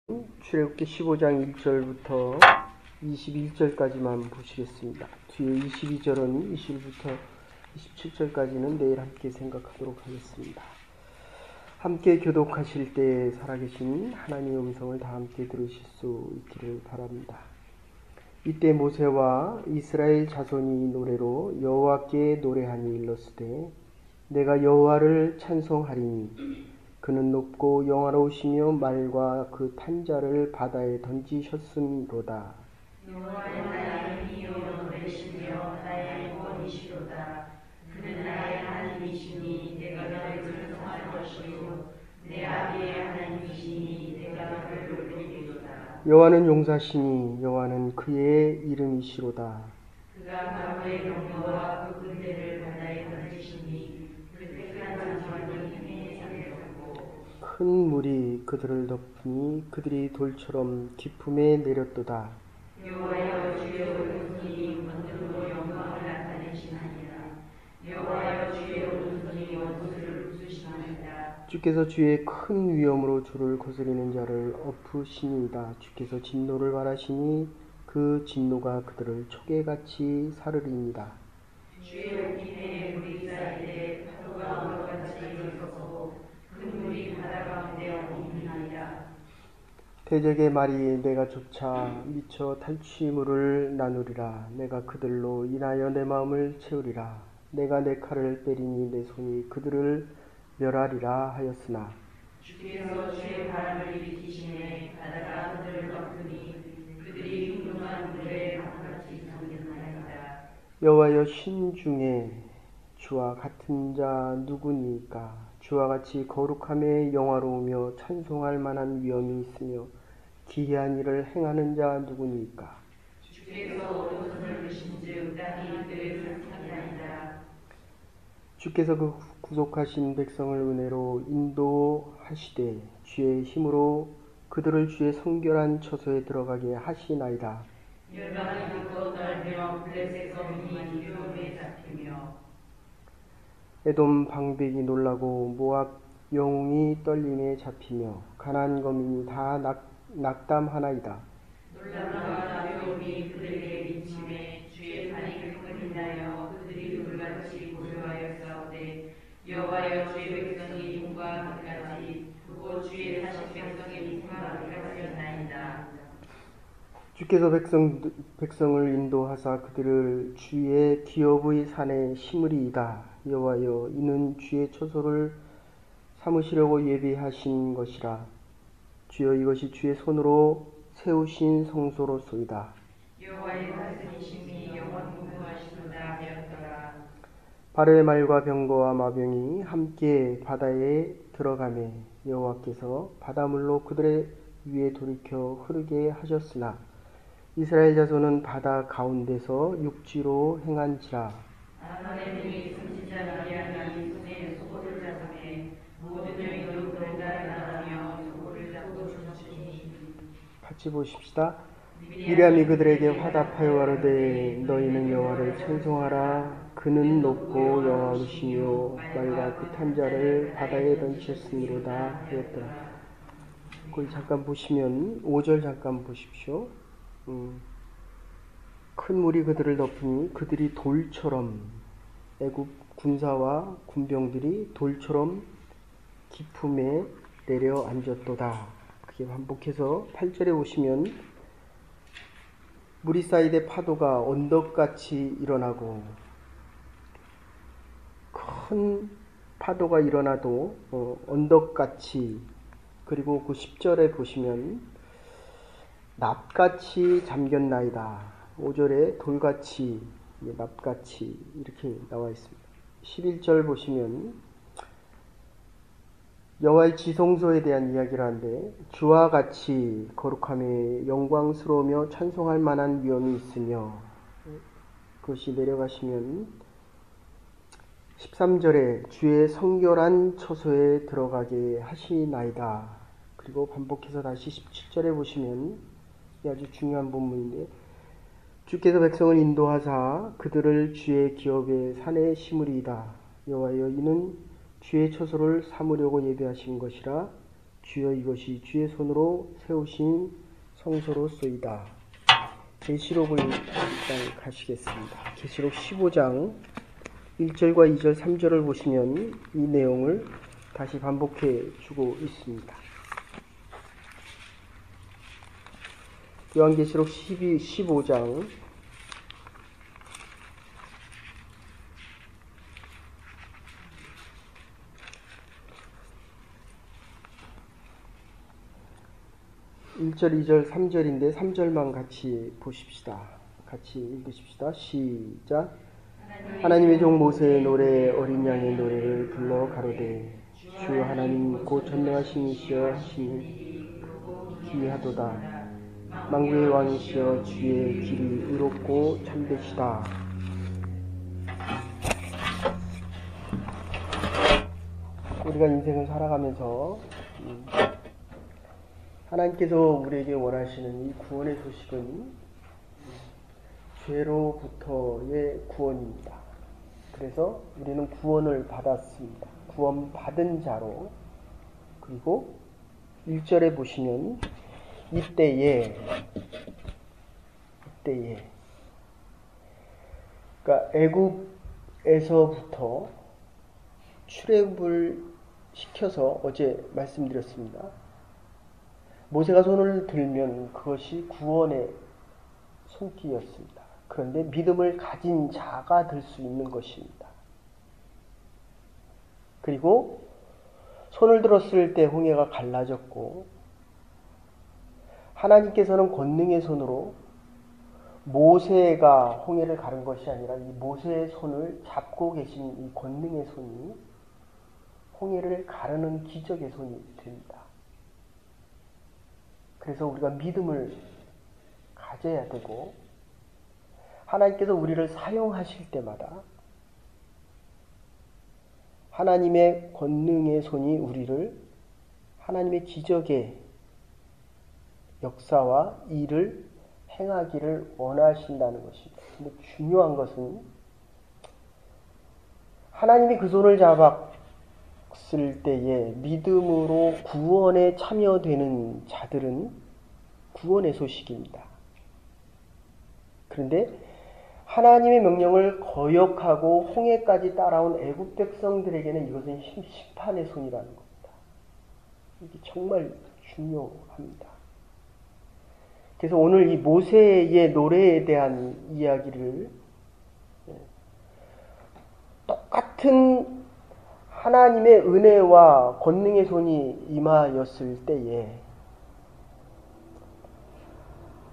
출애굽기 15장 1절부터 21절까지만 보시겠습니다. 뒤에 22절은 20절부터 27절까지는 내일 함께 생각하도록 하겠습니다. 함께 교독하실 때 살아계신 하나님의 음성을 다 함께 들으실 수 있기를 바랍니다. 이때 모세와 이스라엘 자손이 노래로 여호와께 노래하니 일렀으되 내가 여호와를 찬송하리니 그는 높고 영화로우시며 말과 그 탄자를 바다에 던지셨음로다. 여호와는 나의 힘이요 노래시며 나의 구원이시로다. 그는 나의 하나님이시니 내가 그를 찬송할 것이요 내 아비의 하나님이시니 내가 그를 높이리로다. 여호와는 용사시니 여호와는 그의 이름이시로다. 그가 과거의 경고와 그 군대를 바다에 던지시니 그 택한 자손이 힘에 잠겼고 큰 물이 그들을 덮으니 그들이 돌처럼 깊음에 내렸도다. 여호와여 주의 오른손이 권능으로 영광을 나타내시나이다. 여호와여 주의 오른손이 원수를 부수시나이다. 주께서 주의 큰 위엄으로 주를 거스리는 자를 엎으시니이다. 주께서 진노를 바라시니 그 진노가 그들을 초계같이 사르리니이다. 주의 옷깃에 물이 쌓이되 파도가 언덕같이 일어서고 큰 물이 바다 가운데 엉키나이다. 대적의 말이 내가 쫓아 미쳐 탈취물을 나누리라. 내가 그들로 인하여 내 마음을 채우리라. 내가 내 칼을 때리니 내 손이 그들을 멸하리라 하였으나 주께서 주의 바람을 일으키시네 바다가 그들을 덮으니 그들이 흉흉한 물에 바다같이 잠겼나이다. 여호와여 신중에 주와 같은 자 누구니까? 주와 같이 거룩함에 영화로우며 찬송할 만한 위엄이 있으며 기이한 일을 행하는 자 누구니까? 주께서 오른손을 드신즉 땅이 그를 상하나이다. 주께서 그 구속하신 백성을 은혜로 인도하시되 주의 힘으로 그들을 주의 성결한 처소에 들어가게 하시나이다. 열방이 듣고 떨며 블레셋 성이 두려움에 잡히며 에돔 방백이 놀라고 모압 영웅이 떨림에 잡히며 가나안 거민이 다 낙담하나이다. 놀람과 두려움이 그들에게 미침에 주의 발이 끊인다여 그들이 돌같이 고요하여 싸우되 여호와여 주의 백성이 눈과 끝까지 그곳 주의 사십 백성의 눈과 끝까지였나이다. 주께서 백성을 인도하사 그들을 주의 기업의 산에 심으리이다. 여호와여 이는 주의 처소를 삼으시려고 예비하신 것이라. 주여 이것이 주의 손으로 세우신 성소로소이다. 여호와의 말씀이심이 영원무궁하시도다 하였더라. 바로의 말과 병거와 마병이 함께 바다에 들어가매 여호와께서 바닷물로 그들의 위에 돌이켜 흐르게 하셨으나 이스라엘 자손은 바다 가운데서 육지로 행한지라. 아말의 등이 선지자 미디안이 손에 소고를 잡으매 모든 여인도 그를 따라가며 소고를 잡고 춤추니 같이 보십시다. 미리암이 그들에게 화답하여 가로되 너희는 여호와를 찬송하라. 그는 높고 영화로우시며 말과 그 탄자를 바다에 던지셨으므로다 하였더라. 거기 잠깐 보시면 5절 잠깐 보십시오. 큰 물이 그들을 덮으니 그들이 돌처럼 애굽 군사와 군병들이 돌처럼 깊음에 내려앉았도다. 그게 반복해서 8절에 보시면 물이 쌓이되 파도가 언덕같이 일어나고 큰 파도가 일어나도 언덕같이, 그리고 그 10절에 보시면 납같이 잠겼나이다. 5절에 돌같이, 납같이 이렇게 나와 있습니다. 11절 보시면 여호와의 지성소에 대한 이야기를 하는데 주와 같이 거룩함에 영광스러우며 찬송할 만한 위엄이 있으며, 그것이 내려가시면 13절에 주의 성결한 처소에 들어가게 하시나이다. 그리고 반복해서 다시 17절에 보시면 아주 중요한 본문인데 주께서 백성을 인도하사 그들을 주의 기업의 산에 심으리이다. 여호와여 이는 주의 처소를 삼으려고 예비하신 것이라. 주여 이것이 주의 손으로 세우신 성소로소이다. 계시록을 일단 가시겠습니다. 계시록 15장 1절과 2절, 3절을 보시면 이 내용을 다시 반복해 주고 있습니다. 요한계시록 15장 1절, 2절, 3절인데 3절만 같이 보십시다. 같이 읽으십시다. 시작. 하나님의 종 모세의 노래 어린 양의 노래를 불러 가로되 주 하나님 곧 전능하신 이시여 하시니 기이하도다. 만국의 왕이시여 주의 길이 의롭고 참되시다. 우리가 인생을 살아가면서 하나님께서 우리에게 원하시는 이 구원의 소식은 죄로부터의 구원입니다. 그래서 우리는 구원을 받았습니다. 구원받은 자로. 그리고 1절에 보시면 이때에 그러니까 애굽에서부터 출애굽을 시켜서 어제 말씀드렸습니다. 모세가 손을 들면 그것이 구원의 손길이었습니다. 그런데 믿음을 가진 자가 될 수 있는 것입니다. 그리고 손을 들었을 때 홍해가 갈라졌고 하나님께서는 권능의 손으로 모세가 홍해를 가른 것이 아니라 이 모세의 손을 잡고 계신 이 권능의 손이 홍해를 가르는 기적의 손이 됩니다. 그래서 우리가 믿음을 가져야 되고 하나님께서 우리를 사용하실 때마다 하나님의 권능의 손이 우리를 하나님의 기적의 역사와 일을 행하기를 원하신다는 것입니다. 근데 중요한 것은 하나님이 그 손을 잡았을 때에 믿음으로 구원에 참여되는 자들은 구원의 소식입니다. 그런데 하나님의 명령을 거역하고 홍해까지 따라온 애굽 백성들에게는 이것은 심판의 손이라는 겁니다. 이게 정말 중요합니다. 그래서 오늘 이 모세의 노래에 대한 이야기를 똑같은 하나님의 은혜와 권능의 손이 임하였을 때에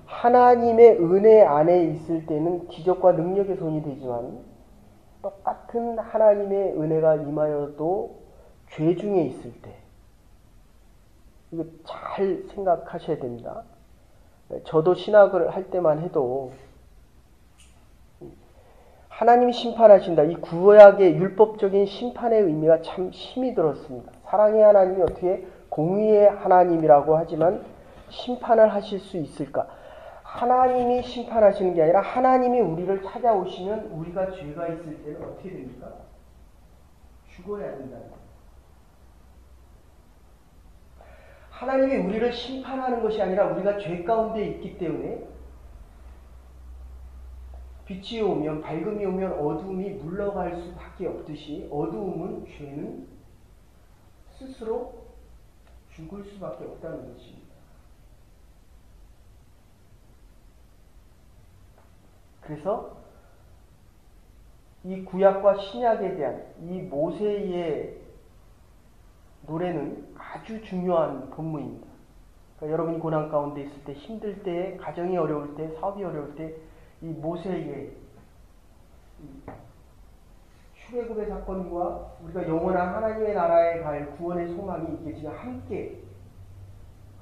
하나님의 은혜 안에 있을 때는 기적과 능력의 손이 되지만 똑같은 하나님의 은혜가 임하여도 죄 중에 있을 때 이거 잘 생각하셔야 됩니다. 저도 신학을 할 때만 해도 하나님이 심판하신다. 이 구약의 율법적인 심판의 의미가 참 힘이 들었습니다. 사랑의 하나님이 어떻게 공의의 하나님이라고 하지만 심판을 하실 수 있을까? 하나님이 심판하시는 게 아니라 하나님이 우리를 찾아오시면 우리가 죄가 있을 때는 어떻게 됩니까? 죽어야 된다는 거예요. 하나님이 우리를 심판하는 것이 아니라 우리가 죄 가운데 있기 때문에 빛이 오면 밝음이 오면 어두움이 물러갈 수밖에 없듯이 어두움은 죄는 스스로 죽을 수밖에 없다는 것입니다. 그래서 이 구약과 신약에 대한 이 모세의 노래는 아주 중요한 본문입니다. 그러니까 여러분이 고난 가운데 있을 때, 힘들 때, 가정이 어려울 때, 사업이 어려울 때 이 모세의 출애굽의 사건과 우리가 영원한 하나님의 나라에 갈 구원의 소망이 이게 지금 함께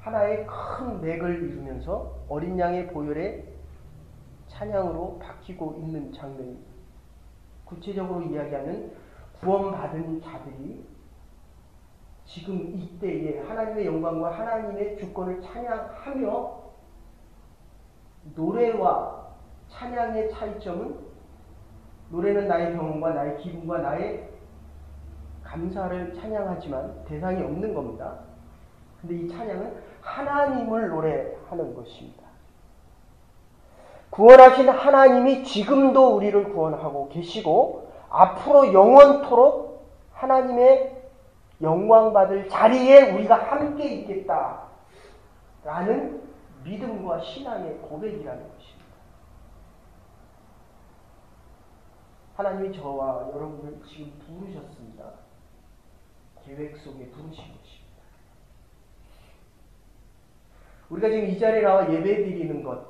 하나의 큰 맥을 이루면서 어린 양의 보혈의 찬양으로 바뀌고 있는 장면입니다. 구체적으로 이야기하면 구원받은 자들이 지금 이때에 하나님의 영광과 하나님의 주권을 찬양하며 노래와 찬양의 차이점은 노래는 나의 경험과 나의 기분과 나의 감사를 찬양하지만 대상이 없는 겁니다. 근데 이 찬양은 하나님을 노래하는 것입니다. 구원하신 하나님이 지금도 우리를 구원하고 계시고 앞으로 영원토록 하나님의 영광받을 자리에 우리가 함께 있겠다라는 믿음과 신앙의 고백이라는 것입니다. 하나님이 저와 여러분을 지금 부르셨습니다. 계획 속에 부르신 것입니다. 우리가 지금 이 자리에 나와 예배드리는 것,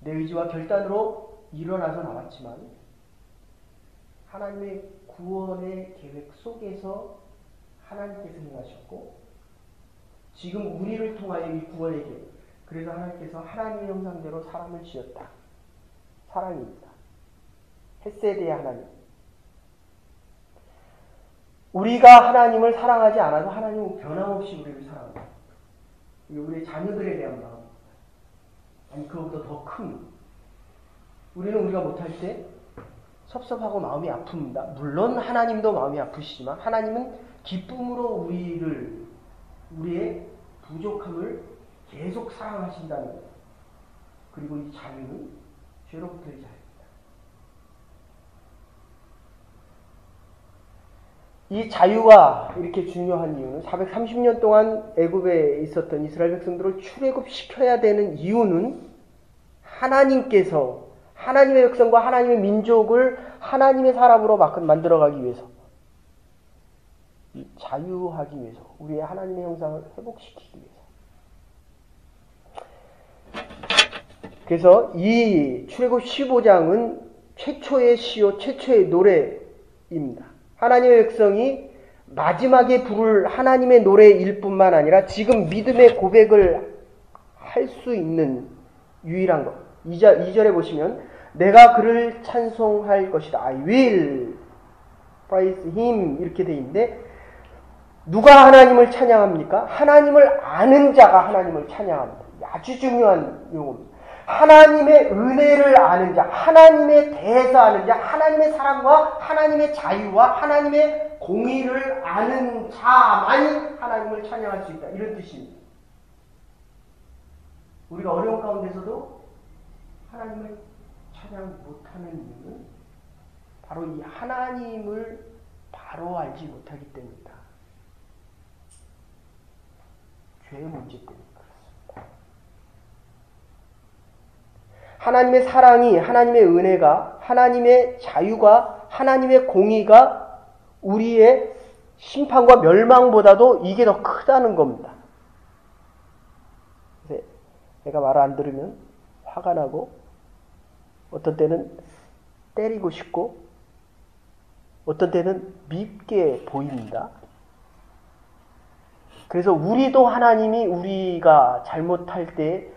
내 의지와 결단으로 일어나서 나왔지만 하나님의 구원의 계획 속에서 하나님께서 행하셨고 지금 우리를 통하여 이 구원의 계획, 그래서 하나님께서 하나님의 형상대로 사람을 지었다. 사랑입니다. 헤세드의 하나님. 우리가 하나님을 사랑하지 않아도 하나님은 변함없이 우리를 사랑합니다. 우리의 자녀들에 대한 마음, 아니 그것보다 더 큰, 우리는 우리가 못할 때 섭섭하고 마음이 아픕니다. 물론 하나님도 마음이 아프시지만 하나님은 기쁨으로 우리의 부족함을 계속 사랑하신다는 거예요. 그리고 이 자유는 죄로부터의 자유입니다. 이 자유가 이렇게 중요한 이유는 430년 동안 애굽에 있었던 이스라엘 백성들을 출애굽시켜야 되는 이유는 하나님께서 하나님의 백성과 하나님의 민족을 하나님의 사람으로 만들어가기 위해서, 자유하기 위해서, 우리의 하나님의 형상을 회복시키기 위해서. 그래서 이 출애굽 15장은 최초의 시요, 최초의 노래입니다. 하나님의 백성이 마지막에 부를 하나님의 노래일 뿐만 아니라 지금 믿음의 고백을 할 수 있는 유일한 것. 2절에 보시면 내가 그를 찬송할 것이다. I will praise him 이렇게 되어 있는데 누가 하나님을 찬양합니까? 하나님을 아는 자가 하나님을 찬양합니다. 아주 중요한 용어입니다. 하나님의 은혜를 아는 자, 하나님에 대해서 아는 자, 하나님의 사랑과 하나님의 자유와 하나님의 공의를 아는 자만이 하나님을 찬양할 수 있다. 이런 뜻입니다. 우리가 어려운 가운데서도 하나님을 찬양 못하는 이유는 바로 이 하나님을 바로 알지 못하기 때문이다. 죄의 문제 때문이다. 하나님의 사랑이, 하나님의 은혜가, 하나님의 자유가, 하나님의 공의가 우리의 심판과 멸망보다도 이게 더 크다는 겁니다. 그래서 내가 말을 안 들으면 화가 나고 어떤 때는 때리고 싶고 어떤 때는 밉게 보입니다. 그래서 우리도 하나님이 우리가 잘못할 때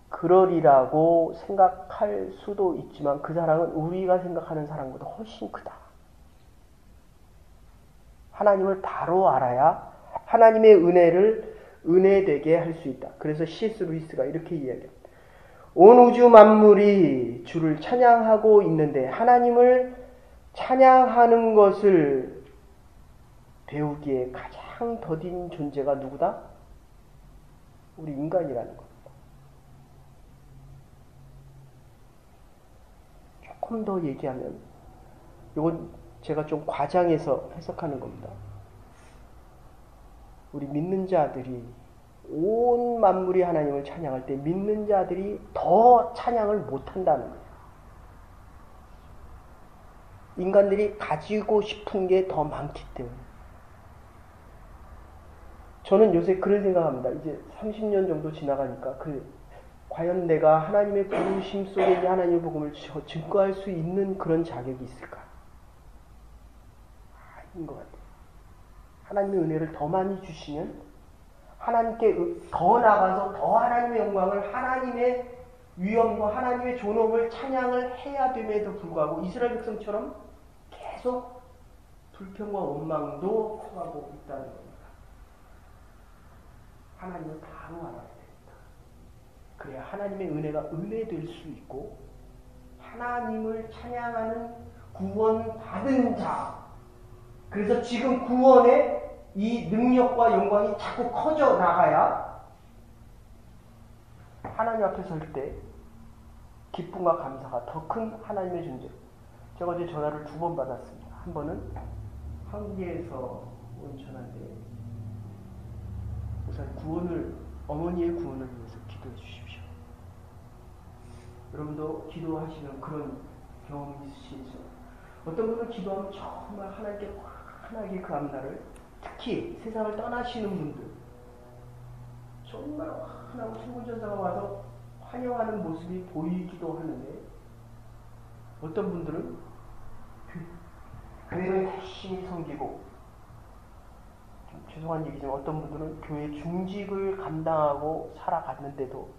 그러리라고 생각할 수도 있지만 그 사랑은 우리가 생각하는 사랑보다 훨씬 크다. 하나님을 바로 알아야 하나님의 은혜를 은혜되게 할 수 있다. 그래서 C.S. 루이스가 이렇게 이야기합니다. 온 우주 만물이 주를 찬양하고 있는데 하나님을 찬양하는 것을 배우기에 가장 더딘 존재가 누구다? 우리 인간이라는 겁니다. 조금 더 얘기하면, 이건 제가 좀 과장해서 해석하는 겁니다. 우리 믿는 자들이 온 만물이 하나님을 찬양할 때 믿는 자들이 더 찬양을 못한다는 거예요. 인간들이 가지고 싶은 게 더 많기 때문에. 저는 요새 그런 생각합니다. 이제 30년 정도 지나가니까 과연 내가 하나님의 부르심 속에 있는 하나님의 복음을 증거할 수 있는 그런 자격이 있을까? 아닌 것 같아요. 하나님의 은혜를 더 많이 주시면 하나님께 더 나가서 더 하나님의 영광을, 하나님의 위엄과 하나님의 존엄을 찬양을 해야 됨에도 불구하고 이스라엘 백성처럼 계속 불평과 원망도 커가고 있다는 겁니다. 하나님을 바로 알아야 됩니다. 그래야 하나님의 은혜가 은혜될 수 있고 하나님을 찬양하는 구원받은 자, 그래서 지금 구원의 이 능력과 영광이 자꾸 커져 나가야 하나님 앞에 설 때 기쁨과 감사가 더 큰 하나님의 존재. 제가 어제 전화를 2번 받았습니다. 한 번은 한국에서 온 전화인데 우선 어머니의 구원을 위해서 기도해 주십시오. 여러분도 기도하시면 그런 경험이 있으시죠? 어떤 분은 기도하면 정말 하나님께 환하게 그 앞날을, 특히 세상을 떠나시는 분들 정말 환하고 천군천사가 와서 환영하는 모습이 보이기도 하는데, 어떤 분들은 교회를 열심히 섬기고, 좀 죄송한 얘기지만 어떤 분들은 교회 중직을 감당하고 살아갔는데도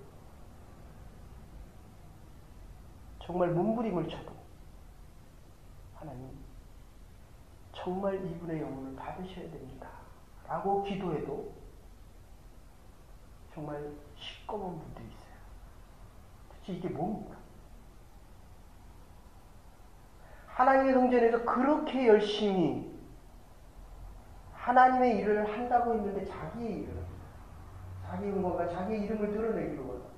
정말 몸부림을 쳐도 하나님 정말 이분의 영혼을 받으셔야 됩니다 라고 기도해도 정말 시꺼먼 분들이 있어요. 도대체 이게 뭡니까? 하나님의 성전에서 그렇게 열심히 하나님의 일을 한다고 했는데 자기의 일을, 자기 영광과 자기의 이름을 드러내기로 원합니다.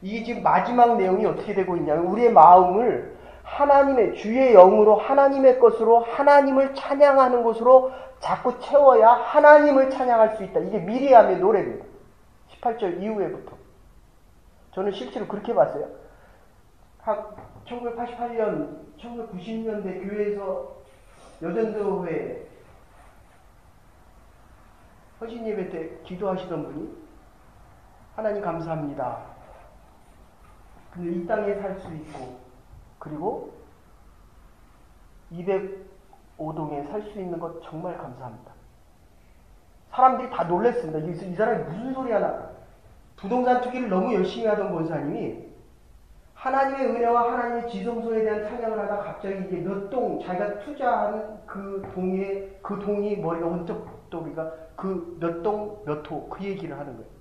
이게 지금 마지막 내용이 어떻게 되고 있냐면, 우리의 마음을 하나님의 주의 영으로 하나님의 것으로 하나님을 찬양하는 것으로 자꾸 채워야 하나님을 찬양할 수 있다. 이게 미리암의 노래입니다. 18절 이후에부터. 저는 실제로 그렇게 봤어요. 1988년, 1990년대 교회에서 여전도회 허신 예배 때 기도하시던 분이 하나님 감사합니다. 근데 이 땅에 살 수 있고, 그리고 205동에 살 수 있는 것 정말 감사합니다. 사람들이 다 놀랐습니다. 이 사람이 무슨 소리 하나. 부동산 투기를 너무 열심히 하던 권사님이 하나님의 은혜와 하나님의 지성소에 대한 찬양을 하다 갑자기 이게 몇 동, 자기가 투자한 그 동이 머리가 번쩍 돌리가 그 몇 동, 몇 호, 그 얘기를 하는 거예요.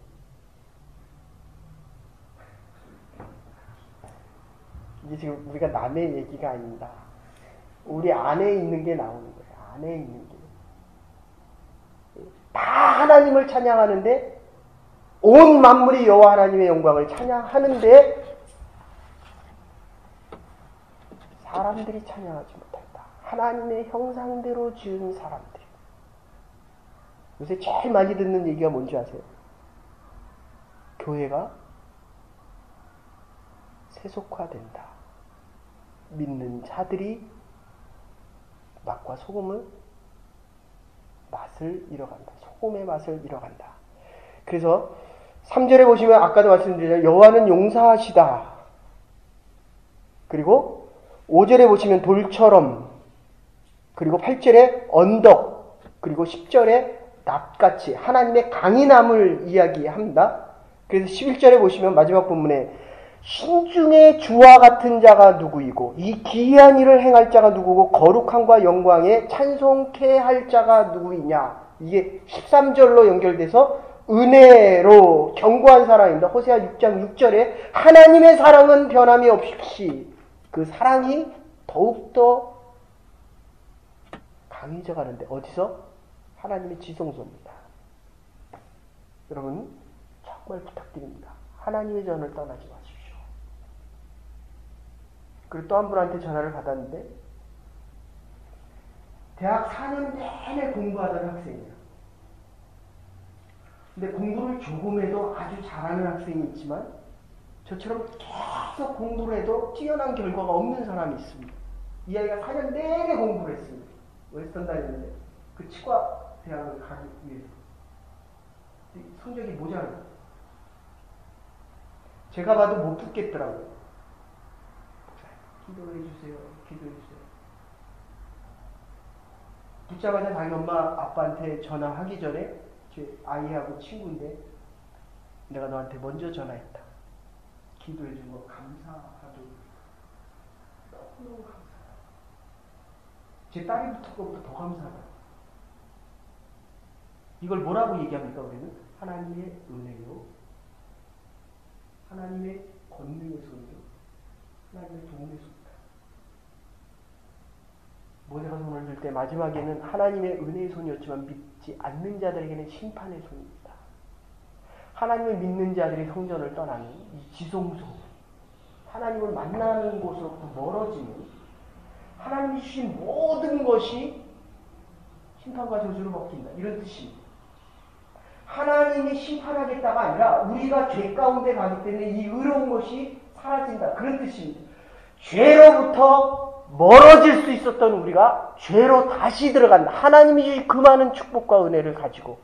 이게 지금 우리가 남의 얘기가 아닙니다. 우리 안에 있는 게 나오는 거예요. 안에 있는 게. 다 하나님을 찬양하는데, 온 만물이 여호와 하나님의 영광을 찬양하는데 사람들이 찬양하지 못한다. 하나님의 형상대로 지은 사람들. 요새 제일 많이 듣는 얘기가 뭔지 아세요? 교회가 세속화된다. 믿는 자들이 맛과 소금을 맛을 잃어간다. 소금의 맛을 잃어간다. 그래서 3절에 보시면 아까도 말씀드렸지만 여호와는 용사하시다. 그리고 5절에 보시면 돌처럼, 그리고 8절에 언덕, 그리고 10절에 낫같이 하나님의 강인함을 이야기합니다. 그래서 11절에 보시면 마지막 본문에 신중의 주와 같은 자가 누구이고 이 기이한 일을 행할 자가 누구고 거룩함과 영광에 찬송케 할 자가 누구이냐. 이게 13절로 연결돼서 은혜로 견고한 사랑입니다. 호세아 6장 6절에 하나님의 사랑은 변함이 없이, 그 사랑이 더욱더 강해져 가는데 어디서? 하나님의 지성소입니다. 여러분 정말 부탁드립니다. 하나님의 전을 떠나지 마십시오. 그리고 또 한 분한테 전화를 받았는데 대학 4년 내내 공부하던 학생이에요. 근데 공부를 조금 해도 아주 잘하는 학생이 있지만 저처럼 계속 공부를 해도 뛰어난 결과가 없는 사람이 있습니다. 이 아이가 4년 내내 공부를 했습니다. 웨스턴 다녔는데 그 치과 대학을 가기 위해서 성적이 모자라요. 제가 봐도 못 붙겠더라고요. 기도해 주세요. 기도해 주세요. 붙자마자 자기 엄마 아빠한테 전화하기 전에 제 아이하고 친구인데 내가 너한테 먼저 전화했다. 기도해 준 거 감사하다고. 너무 감사하다. 제 딸이 붙은 것보다 더 감사하다. 이걸 뭐라고 얘기합니까 우리는? 하나님의 은혜요, 하나님의 권능의 손이요, 하나님의 도움의 손이다. 모세가 손을 들고 때 마지막에는 하나님의 은혜의 손이었지만 믿지 않는 자들에게는 심판의 손입니다. 하나님을 믿는 자들이 성전을 떠나는 이 지성소, 하나님을 만나는 곳으로부터 멀어지는 하나님이 주신 모든 것이 심판과 저주를 먹힌다. 이런 뜻입니다. 하나님이 심판하겠다가 아니라 우리가 죄 가운데 가기 때문에 이 의로운 것이 사라진다. 그런 뜻입니다. 죄로부터 멀어질 수 있었던 우리가 죄로 다시 들어간다. 하나님이 주신 그 많은 축복과 은혜를 가지고.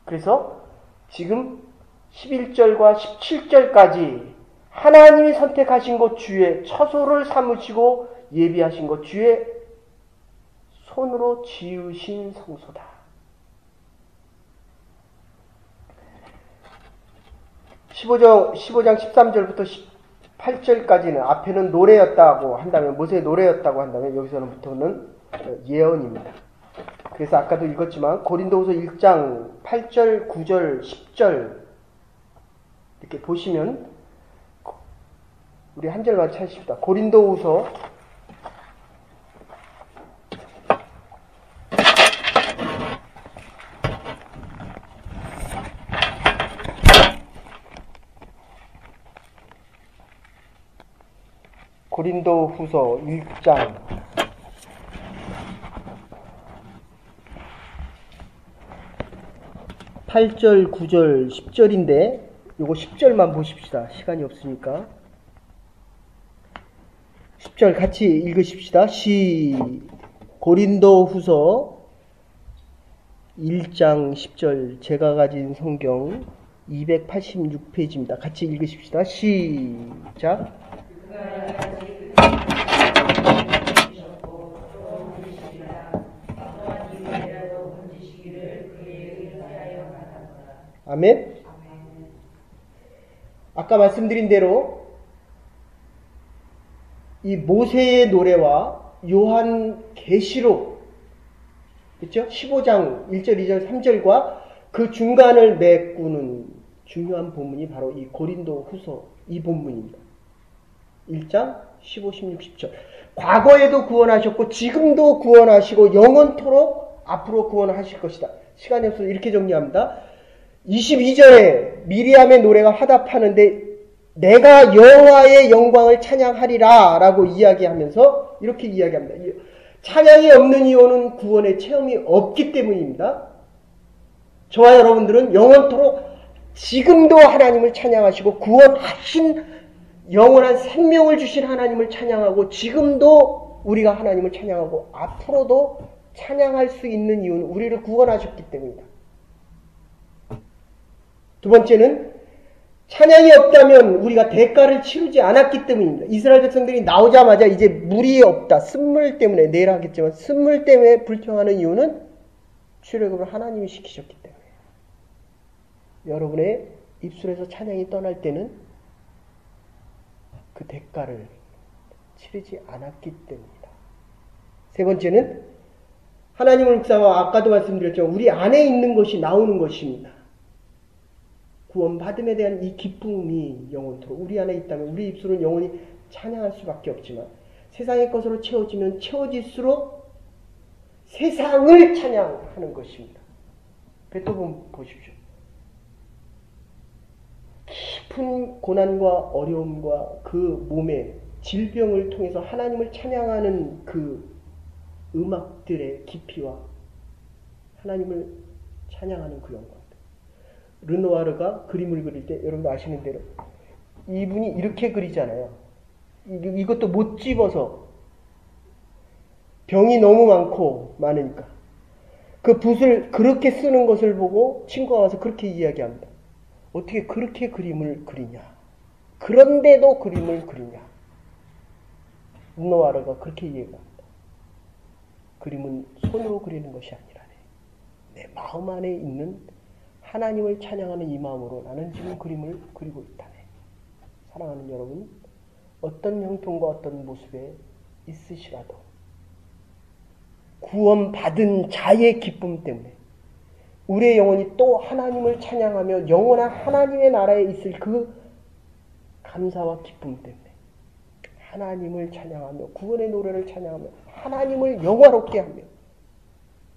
그래서 지금 11절과 17절까지 하나님이 선택하신 것 주의 처소를 삼으시고 예비하신 것 주의 손으로 지으신 성소다. 15장 13절부터 18절까지는 앞에는 노래였다고 한다면, 모세의 노래였다고 한다면 여기서부터는 예언입니다. 그래서 아까도 읽었지만 고린도후서 1장 8절, 9절, 10절 이렇게 보시면 우리 한 절만 찾으십시다. 고린도후서 1장 8절, 9절, 10절인데 요거 10절만 보십시다. 시간이 없으니까. 10절 같이 읽으십시다. 고린도후서 1장 10절, 제가 가진 성경 286페이지입니다. 같이 읽으십시다. 시작. 아멘. 아까 말씀드린 대로 이 모세의 노래와 요한 계시록, 그렇죠? 15장 1절, 2절, 3절과 그 중간을 메꾸는 중요한 본문이 바로 이 고린도후서 이 본문입니다. 1장 15, 16, 17. 과거에도 구원하셨고 지금도 구원하시고 영원토록 앞으로 구원하실 것이다. 시간이 없어서 이렇게 정리합니다. 22절에 미리암의 노래가 화답하는데 내가 여호와의 영광을 찬양하리라 라고 이야기하면서 이렇게 이야기합니다. 찬양이 없는 이유는 구원의 체험이 없기 때문입니다. 저와 여러분들은 영원토록 지금도 하나님을 찬양하시고 구원하신 영원한 생명을 주신 하나님을 찬양하고 지금도 우리가 하나님을 찬양하고 앞으로도 찬양할 수 있는 이유는 우리를 구원하셨기 때문이다. 두 번째는 찬양이 없다면 우리가 대가를 치르지 않았기 때문입니다. 이스라엘 백성들이 나오자마자 이제 물이 없다. 쓴물 때문에, 내일 하겠지만 쓴물 때문에 불평하는 이유는 출애굽을 하나님이 시키셨기 때문에. 여러분의 입술에서 찬양이 떠날 때는 그 대가를 치르지 않았기 때문이다. 세 번째는 하나님을 묵상하고 아까도 말씀드렸지만 우리 안에 있는 것이 나오는 것입니다. 구원받음에 대한 이 기쁨이 영원토록 우리 안에 있다면 우리 입술은 영원히 찬양할 수밖에 없지만 세상의 것으로 채워지면 채워질수록 세상을 찬양하는 것입니다. 베토벤 보십시오. 깊은 고난과 어려움과 그 몸의 질병을 통해서 하나님을 찬양하는 그 음악들의 깊이와 하나님을 찬양하는 그 영광. 르누아르가 그림을 그릴 때 여러분 아시는 대로 이분이 이렇게 그리잖아요. 이것도 못 집어서 병이 너무 많으니까 그 붓을 그렇게 쓰는 것을 보고 친구가 와서 그렇게 이야기합니다. 어떻게 그렇게 그림을 그리냐? 그런데도 그림을 그리냐? 르누아르가 그렇게 이야기합니다. 그림은 손으로 그리는 것이 아니라네. 내 마음 안에 있는 하나님을 찬양하는 이 마음으로 나는 지금 그림을 그리고 있다네. 사랑하는 여러분, 어떤 형편과 어떤 모습에 있으시라도 구원받은 자의 기쁨 때문에 우리의 영혼이 또 하나님을 찬양하며 영원한 하나님의 나라에 있을 그 감사와 기쁨 때문에 하나님을 찬양하며 구원의 노래를 찬양하며 하나님을 영화롭게 하며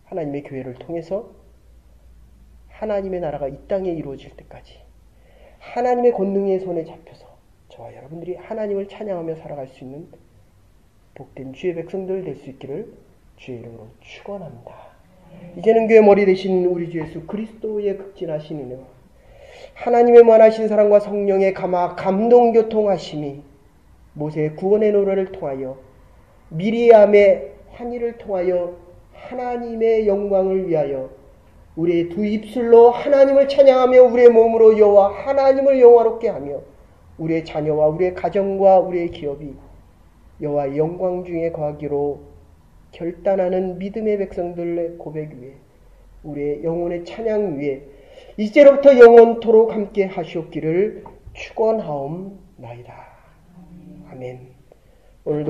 하나님의 교회를 통해서 하나님의 나라가 이 땅에 이루어질 때까지 하나님의 권능의 손에 잡혀서 저와 여러분들이 하나님을 찬양하며 살아갈 수 있는 복된 주의 백성들 될 수 있기를 주의 이름으로 축원합니다. 이제는 교회 머리 되신 우리 주 예수 그리스도의 극진하신 은혜와 하나님의 무한하신 사랑과 성령의 감동 교통하심이 모세의 구원의 노래를 통하여 미리암의 환희를 통하여 하나님의 영광을 위하여 우리의 두 입술로 하나님을 찬양하며 우리의 몸으로 여호와 하나님을 영화롭게 하며 우리의 자녀와 우리의 가정과 우리의 기업이 여호와의 영광 중에 거하기로 결단하는 믿음의 백성들의 고백 위에 우리의 영혼의 찬양 위에 이제로부터 영원토록 함께 하시옵기를 축원하옵나이다. 아멘.